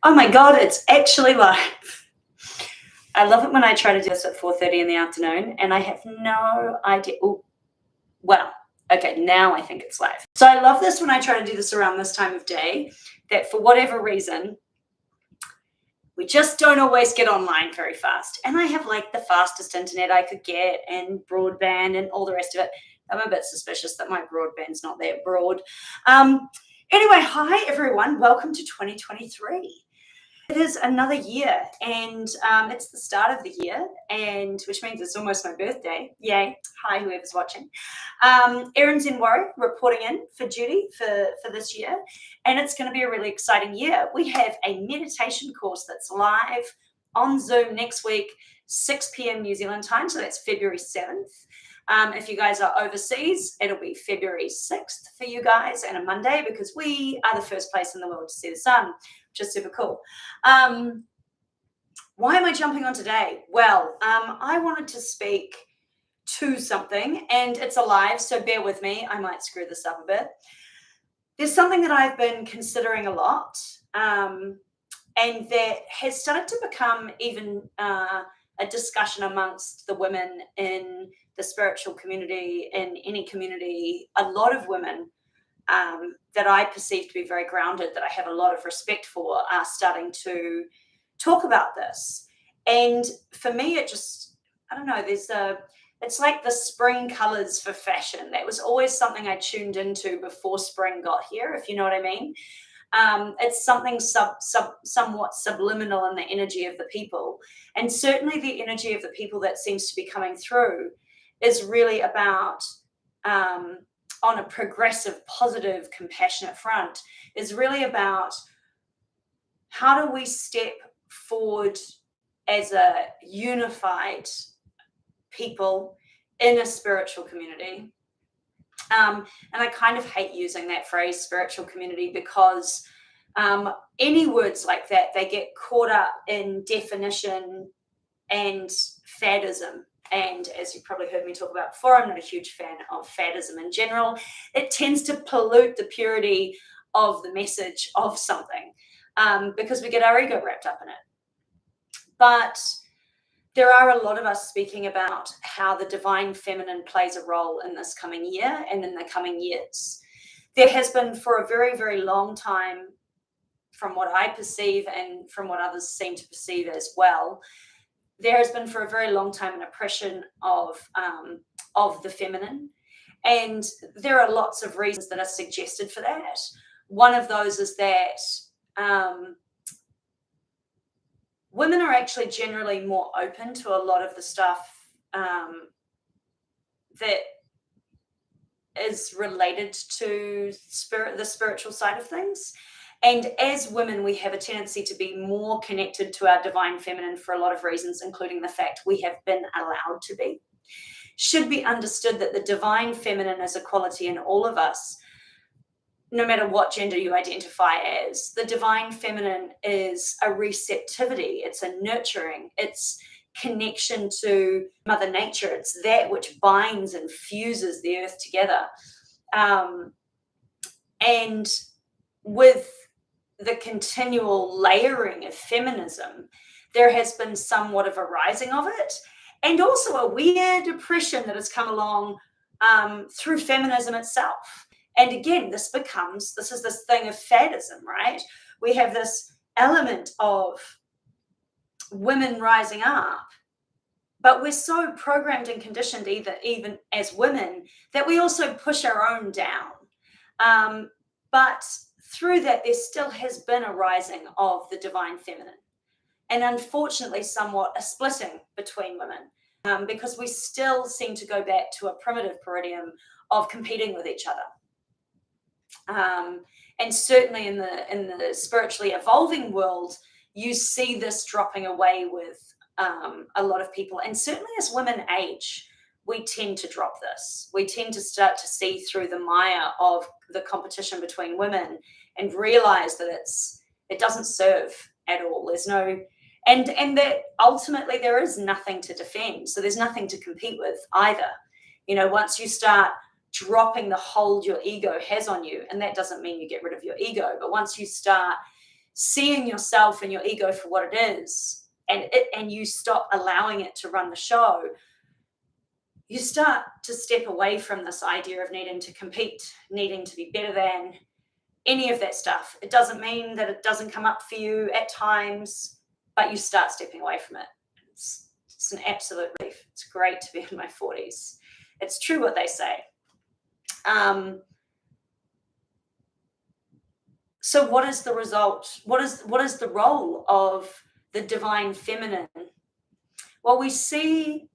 Oh my God, it's actually live. I love it when I try to do this at 4:30 in the afternoon and I have no idea. Oh, well, okay, now I think it's live. So I love this when I try to do this around this time of day, that for whatever reason, we just don't always get online very fast. And I have like the fastest internet I could get and broadband and all the rest of it. I'm a bit suspicious that my broadband's not that broad. Anyway, hi everyone. Welcome to 2023. It is another year and it's the start of the year, and which means it's almost my birthday. Yay. Hi, whoever's watching. Erin Zenwari reporting in for duty for this year, and it's going to be a really exciting year. We have a meditation course that's live on Zoom next week, 6 p.m. New Zealand time, so that's February 7th. If you guys are overseas, it'll be February 6th for you guys and a Monday, because we are the first place in the world to see the sun, which is super cool. Why am I jumping on today? Well, I wanted to speak to something, and it's alive, so bear with me. I might screw this up a bit. There's something that I've been considering a lot, and that has started to become even a discussion amongst the women in the spiritual community, in any community. A lot of women that I perceive to be very grounded, that I have a lot of respect for, are starting to talk about this. And for me, it just, I don't know, it's like the spring colors for fashion. That was always something I tuned into before spring got here, if you know what I mean. It's something somewhat subliminal in the energy of the people. And certainly the energy of the people that seems to be coming through is really about, on a progressive, positive, compassionate front, is really about how do we step forward as a unified people in a spiritual community. And I kind of hate using that phrase, spiritual community, because any words like that, they get caught up in definition and faddism. And as you probably heard me talk about before, I'm not a huge fan of faddism in general. It tends to pollute the purity of the message of something, because we get our ego wrapped up in it. But there are a lot of us speaking about how the divine feminine plays a role in this coming year and in the coming years. There has been for a very, very long time, from what I perceive and from what others seem to perceive as well, there has been for a very long time an oppression of the feminine. And there are lots of reasons that are suggested for that. One of those is that women are actually generally more open to a lot of the stuff that is related to the spiritual side of things. And as women, we have a tendency to be more connected to our divine feminine for a lot of reasons, including the fact we have been allowed to be. Should be understood that the divine feminine is a quality in all of us, no matter what gender you identify as. The divine feminine is a receptivity, it's a nurturing, it's connection to Mother Nature. It's that which binds and fuses the earth together. And with the continual layering of feminism, there has been somewhat of a rising of it, and also a weird oppression that has come along through feminism itself. And again, this is this thing of faddism, right? We have this element of women rising up, but we're so programmed and conditioned even as women that we also push our own down. But through that, there still has been a rising of the divine feminine, and unfortunately somewhat a splitting between women, because we still seem to go back to a primitive paradigm of competing with each other. And certainly in the spiritually evolving world, you see this dropping away with a lot of people. And certainly as women age, we tend to drop this. We tend to start to see through the mire of the competition between women and realize that it doesn't serve at all. There's no, and that ultimately there is nothing to defend. So there's nothing to compete with either. You know, once you start dropping the hold your ego has on you. And that doesn't mean you get rid of your ego, but once you start seeing yourself and your ego for what it is, and you stop allowing it to run the show, you start to step away from this idea of needing to compete, needing to be better than any of that stuff. It doesn't mean that it doesn't come up for you at times, but you start stepping away from it. It's an absolute relief. It's great to be in my 40s. It's true what they say. So what is the result? What is the role of the divine feminine? Well, we see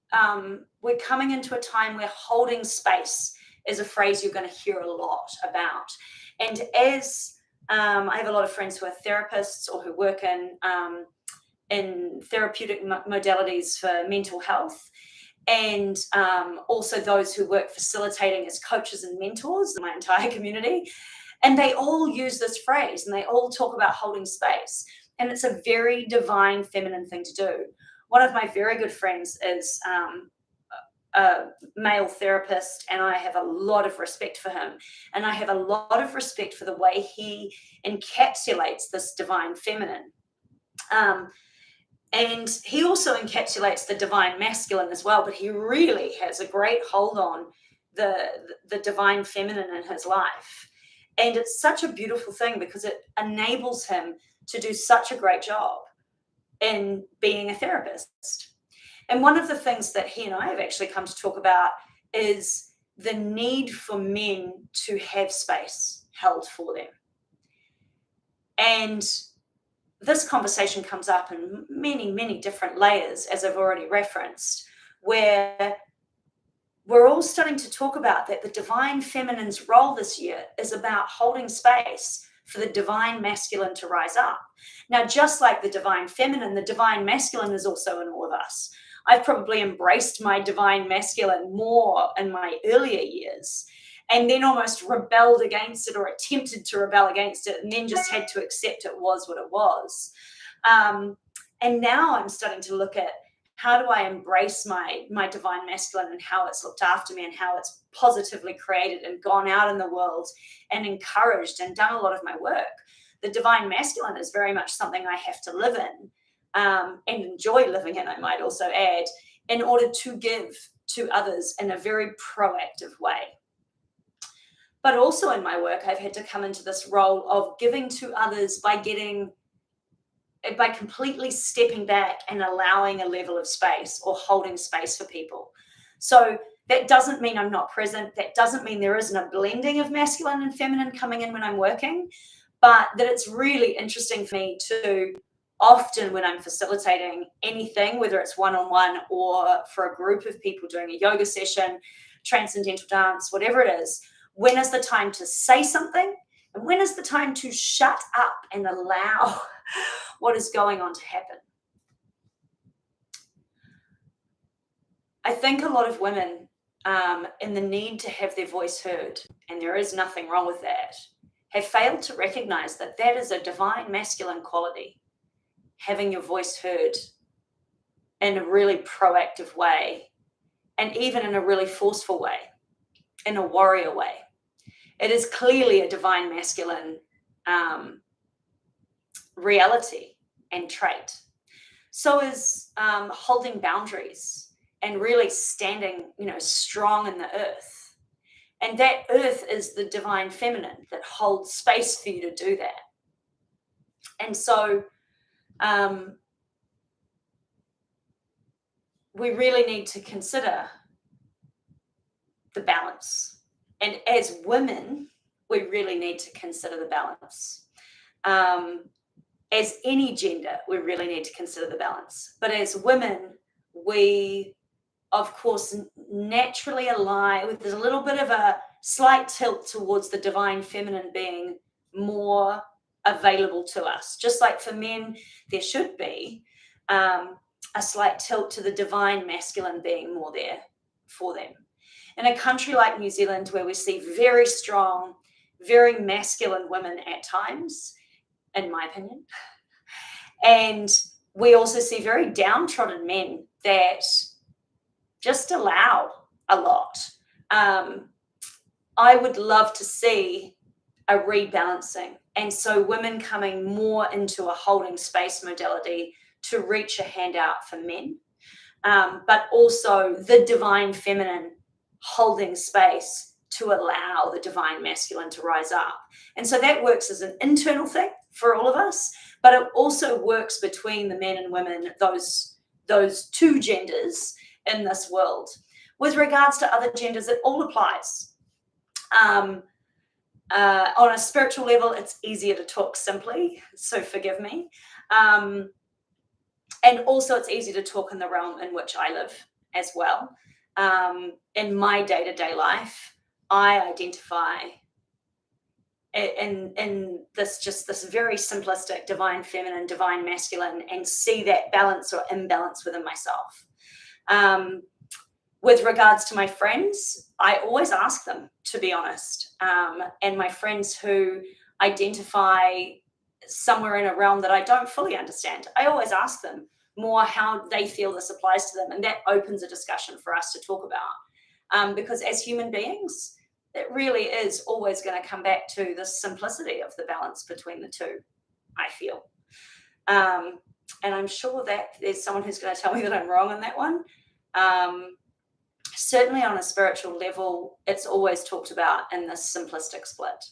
we're coming into a time where holding space is a phrase you're going to hear a lot about. And as I have a lot of friends who are therapists or who work in therapeutic modalities for mental health, and also those who work facilitating as coaches and mentors in my entire community. And they all use this phrase and they all talk about holding space. And it's a very divine feminine thing to do. One of my very good friends is a male therapist, and I have a lot of respect for him. And I have a lot of respect for the way he encapsulates this divine feminine. And he also encapsulates the divine masculine as well, but he really has a great hold on the divine feminine in his life. And it's such a beautiful thing because it enables him to do such a great job in being a therapist. And one of the things that he and I have actually come to talk about is the need for men to have space held for them. And this conversation comes up in many, many different layers, as I've already referenced, where we're all starting to talk about that the divine feminine's role this year is about holding space for the divine masculine to rise up. Now, just like the divine feminine, the divine masculine is also in all of us. I've probably embraced my divine masculine more in my earlier years, and then almost rebelled against it or attempted to rebel against it, and then just had to accept it was what it was. And now I'm starting to look at how do I embrace my divine masculine and how it's looked after me and how it's positively created and gone out in the world and encouraged and done a lot of my work. The divine masculine is very much something I have to live in and enjoy living in, I might also add, in order to give to others in a very proactive way. But also in my work, I've had to come into this role of giving to others by completely stepping back and allowing a level of space or holding space for people. So that doesn't mean I'm not present. That doesn't mean there isn't a blending of masculine and feminine coming in when I'm working, but that it's really interesting for me to often when I'm facilitating anything, whether it's one-on-one or for a group of people doing a yoga session, transcendental dance, whatever it is, when is the time to say something? And when is the time to shut up and allow what is going on to happen? I think a lot of women in the need to have their voice heard, and there is nothing wrong with that, have failed to recognize that that is a divine masculine quality, having your voice heard in a really proactive way, and even in a really forceful way, in a warrior way. It is clearly a divine masculine reality and trait. So is holding boundaries and really standing, strong in the earth. And that earth is the divine feminine that holds space for you to do that. And so we really need to consider the balance. And as women, we really need to consider the balance. As any gender, we really need to consider the balance. But as women, we, of course, naturally align with, there's a little bit of a slight tilt towards the divine feminine being more available to us. Just like for men, there should be a slight tilt to the divine masculine being more there for them. In a country like New Zealand, where we see very strong, very masculine women at times, in my opinion, and we also see very downtrodden men that just allow a lot. I would love to see a rebalancing. And so women coming more into a holding space modality to reach a hand out for men, but also the divine feminine holding space to allow the divine masculine to rise up. And so that works as an internal thing for all of us, but it also works between the men and women, those two genders in this world. With regards to other genders, it all applies. On a spiritual level, it's easier to talk simply, so forgive me. And also it's easy to talk in the realm in which I live as well. In my day-to-day life, I identify in this very simplistic divine feminine, divine masculine, and see that balance or imbalance within myself. With regards to my friends, I always ask them, to be honest. And my friends who identify somewhere in a realm that I don't fully understand, I always ask them more how they feel this applies to them. And that opens a discussion for us to talk about. Because as human beings, it really is always going to come back to the simplicity of the balance between the two, I feel. And I'm sure that there's someone who's going to tell me that I'm wrong on that one. Certainly on a spiritual level, it's always talked about in this simplistic split.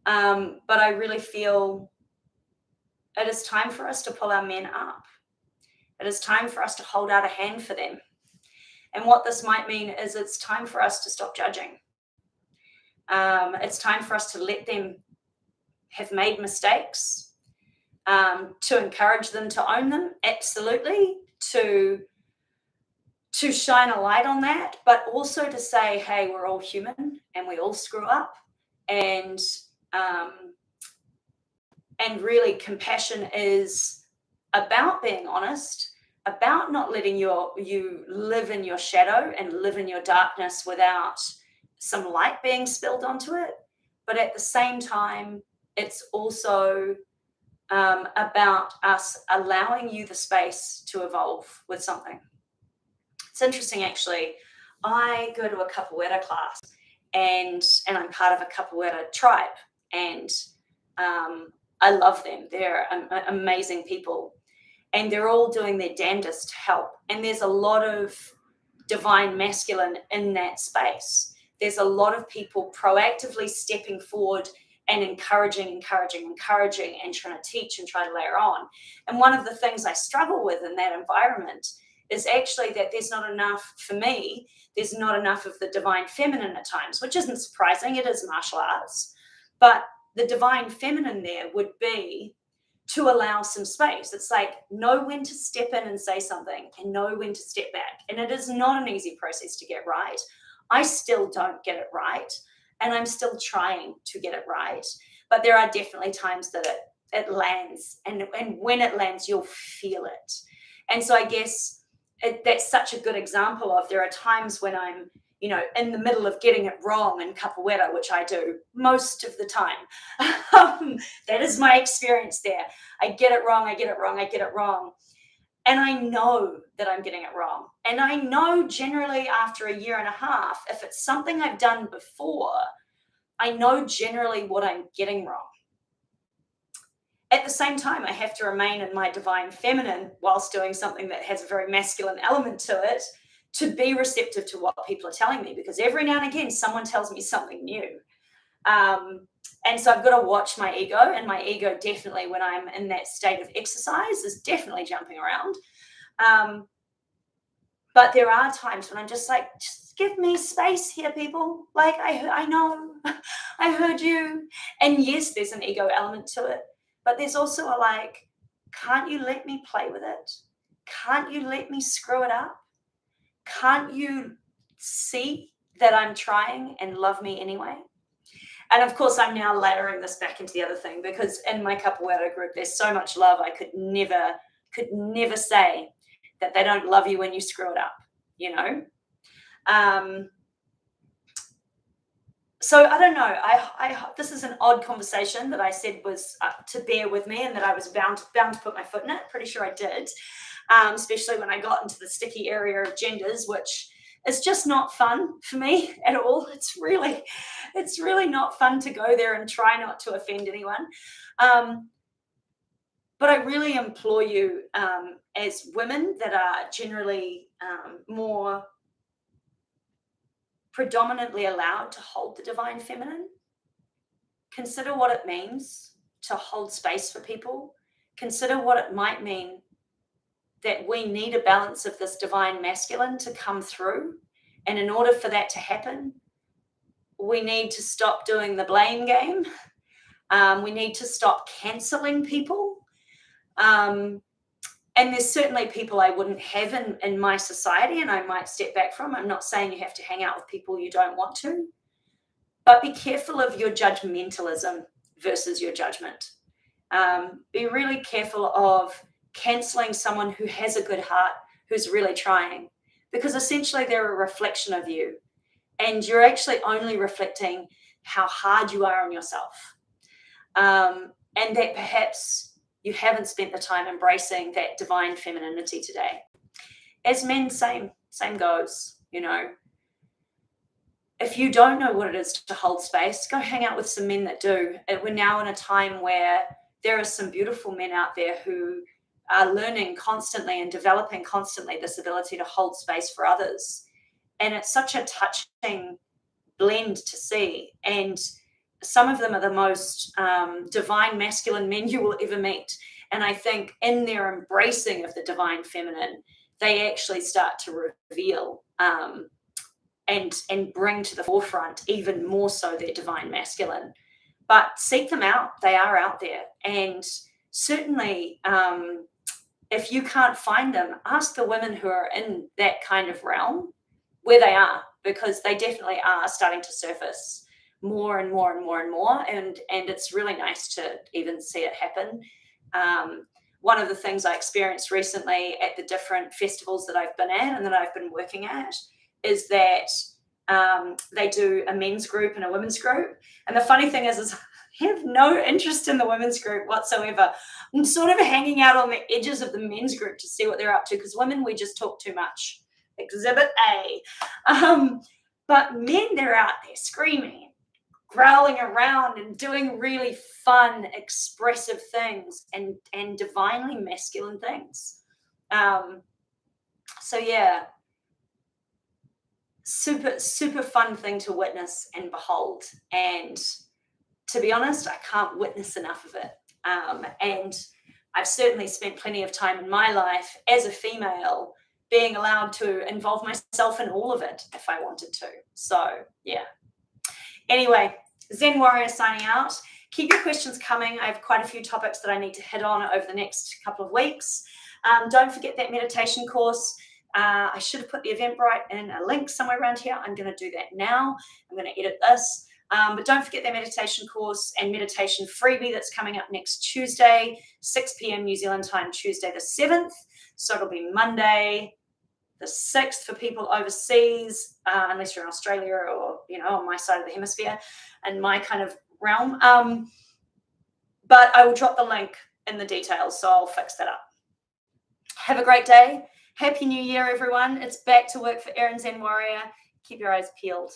But I really feel it is time for us to pull our men up. It is time for us to hold out a hand for them. And what this might mean is it's time for us to stop judging. It's time for us to let them have made mistakes, to encourage them to own them, absolutely, to shine a light on that, but also to say, hey, we're all human and we all screw up. And really compassion is about being honest, about not letting you live in your shadow and live in your darkness without some light being spilled onto it. But at the same time, it's also about us allowing you the space to evolve with something. It's interesting, actually. I go to a capoeira class, and I'm part of a capoeira tribe, and I love them. They're amazing people. And they're all doing their damnedest to help. And there's a lot of divine masculine in that space. There's a lot of people proactively stepping forward and encouraging, and trying to teach and try to layer on. And one of the things I struggle with in that environment is actually that there's not enough, for me, there's not enough of the divine feminine at times, which isn't surprising. It is martial arts. But the divine feminine there would be to allow some space. It's like know when to step in and say something and know when to step back. And it is not an easy process to get right. I still don't get it right. And I'm still trying to get it right. But there are definitely times that it lands. And when it lands, you'll feel it. And so I guess that's such a good example of there are times when I'm, in the middle of getting it wrong in capoeira, which I do most of the time. That is my experience there. I get it wrong. And I know that I'm getting it wrong. And I know generally after a year and a half, if it's something I've done before, I know generally what I'm getting wrong. At the same time, I have to remain in my divine feminine whilst doing something that has a very masculine element to it, to be receptive to what people are telling me, because every now and again, someone tells me something new. And so I've got to watch my ego, and my ego definitely, when I'm in that state of exercise, is definitely jumping around. But there are times when I'm just like, just give me space here, people. Like, I know, I heard you. And yes, there's an ego element to it, but there's also a like, can't you let me play with it? Can't you let me screw it up? Can't you see that I'm trying and love me anyway? And of course, I'm now layering this back into the other thing, because in my capoeira group, there's so much love. I could never say that they don't love you when you screw it up, So I don't know. This is an odd conversation that I said was to bear with me, and that I was bound to put my foot in it. Pretty sure I did, especially when I got into the sticky area of genders, which is just not fun for me at all. It's really not fun to go there and try not to offend anyone. But I really implore you, as women that are generally more predominantly allowed to hold the divine feminine, consider what it means to hold space for people. Consider what it might mean that we need a balance of this divine masculine to come through. And in order for that to happen, we need to stop doing the blame game. We need to stop canceling people. And there's certainly people I wouldn't have in my society and I might step back from. I'm not saying you have to hang out with people you don't want to, but be careful of your judgmentalism versus your judgment. Be really careful of canceling someone who has a good heart, who's really trying, because essentially they're a reflection of you and you're actually only reflecting how hard you are on yourself. And that perhaps you haven't spent the time embracing that divine femininity today. As men, same goes, you know. If you don't know what it is to hold space, go hang out with some men that do. We're now in a time where there are some beautiful men out there who are learning constantly and developing constantly this ability to hold space for others. And it's such a touching blend to see. And some of them are the most divine masculine men you will ever meet. And I think in their embracing of the divine feminine, they actually start to reveal and bring to the forefront even more so their divine masculine. But seek them out. They are out there. And certainly, if you can't find them, ask the women who are in that kind of realm where they are, because they definitely are starting to surface more and more and more and more. And it's really nice to even see it happen. One of the things I experienced recently at the different festivals that I've been at and that I've been working at is that they do a men's group and a women's group. And the funny thing is I have no interest in the women's group whatsoever. I'm sort of hanging out on the edges of the men's group to see what they're up to, because women, we just talk too much. Exhibit A. But men, they're out there screaming, growling around and doing really fun, expressive things and divinely masculine things. So yeah, super fun thing to witness and behold. And to be honest, I can't witness enough of it. And I've certainly spent plenty of time in my life as a female being allowed to involve myself in all of it if I wanted to. So yeah. Anyway, Zen Warrior signing out. Keep your questions coming. I have quite a few topics that I need to hit on over the next couple of weeks. Don't forget that meditation course. I should have put the Eventbrite in a link somewhere around here. I'm going to do that now. I'm going to edit this. But don't forget that meditation course and meditation freebie that's coming up next Tuesday, 6 p.m. New Zealand time, Tuesday the 7th. So it'll be Monday the 6th for people overseas, unless you're in Australia or, you know, on my side of the hemisphere and my kind of realm. But I will drop the link in the details, so I'll fix that up. Have a great day. Happy New Year, everyone. It's back to work for Erin Zen Warrior. Keep your eyes peeled.